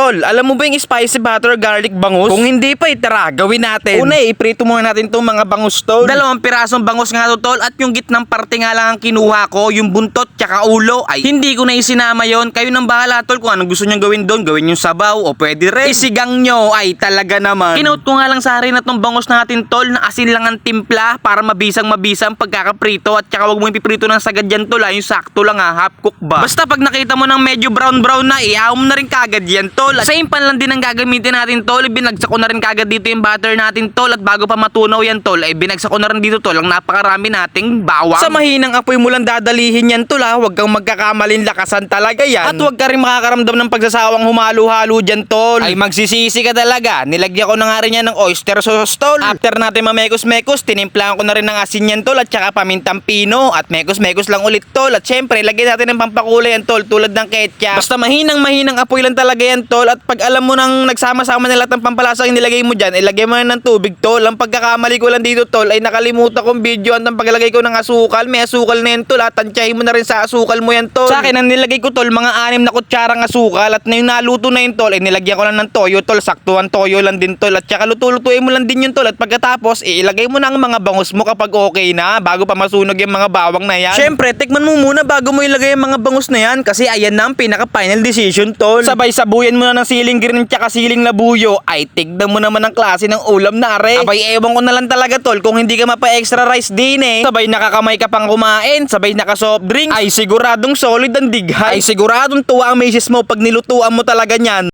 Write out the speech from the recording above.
tol, alam mo ba yung spicy butter garlic bangus? Kung hindi pa, tara, gawin natin. Una, iprito muna natin itong mga bangus, tol. 2 pirasong bangus nga to, tol, at yung gitnang parte nga lang ang kinuha ko, yung buntot tsaka ulo. Ay, hindi ko na isinama yon. Kayo nang bahala, tol, kung anong gusto nyo gawin doon. Gawin yung sabaw o pwede rin isigang nyo. Ay, talaga naman. Kinote ko nga lang sa harina tong bangus natin, tol, na asin lang ang timpla para mabisang-mabisang pagkakaprito, at tsaka wag mo ipiprito ng sagad yan, tol, yung sakto lang half cook ba. Basta pag nakita mo ng medyo brown-brown na, ihaw mo na rin kagad yan, tol. At same pan lang din ang gagamitin natin, tol. Binagsak ko na rin kagad dito yung butter natin, tol, at bago pa matunaw yan, tol, ay binagsak ko na rin dito, tol, ang napakarami nating bawang. Sa mahinang apoy mo lang dadalihin yan, tol, huwag kang magkakamalin, lakasan talaga yan. At huwag ka rin makakaramdam ng pagsasawang humalo-halo dyan, tol. Ay magsisisi ka talaga. Nilagyan ko na nga rin yan ng oyster sauce, tol. After natin mamekos-mekos, tinimplahan ko na rin ng asin yan, tol, at tsaka pamintang pino, at mekos-mekos lang ulit, tol. At syempre, lagyan natin ng pampakulay yan, tol, tulad ng ketchup. Basta mahinang apoy lang talaga yan, tol. At pag alam mo nang nagsama-sama na lahat ng pampalasang nilagay mo dyan, ilagay mo na ng tubig, tol. Ang pagkakamali ko lang dito, tol, ay nakalimutan kong video ang paglagay ko ng asukal. May asukal na yan, tol, at tansyahin mo na rin sa asukal mo yan, tol. Sa akin, ang nilagay ko, tol, mga 6 na kutsarang asukal, at na yung naluto na yun, tol, ay nilagyan ko lang ng toyo, tol. Saktuhan toyo lang din, tol. At saka luto-lutuin mo lang din yun, tol. At pagkatapos, ilagay mo na ang mga bangus mo kapag okay na, bago pa masunog yung mga bawang na yan. Syempre, tikman mo muna bago mo ilagay yung mga bangus na yan, kasi ayan na ang pinaka-final decision, tol. Sabay sabuyan mo na ng siling green tsaka siling labuyo. Ay, tignan mo naman ang klase ng ulam na are. Abay, ewan ko na lang talaga, tol, kung hindi ka mapa-extra rice din eh. Sabay nakakamay ka pang kumain, sabay naka-soft drinks. Ay, siguradong solid ang dighay. Ay, siguradong tuwa ang misis mo pag nilutuan mo talaga niyan.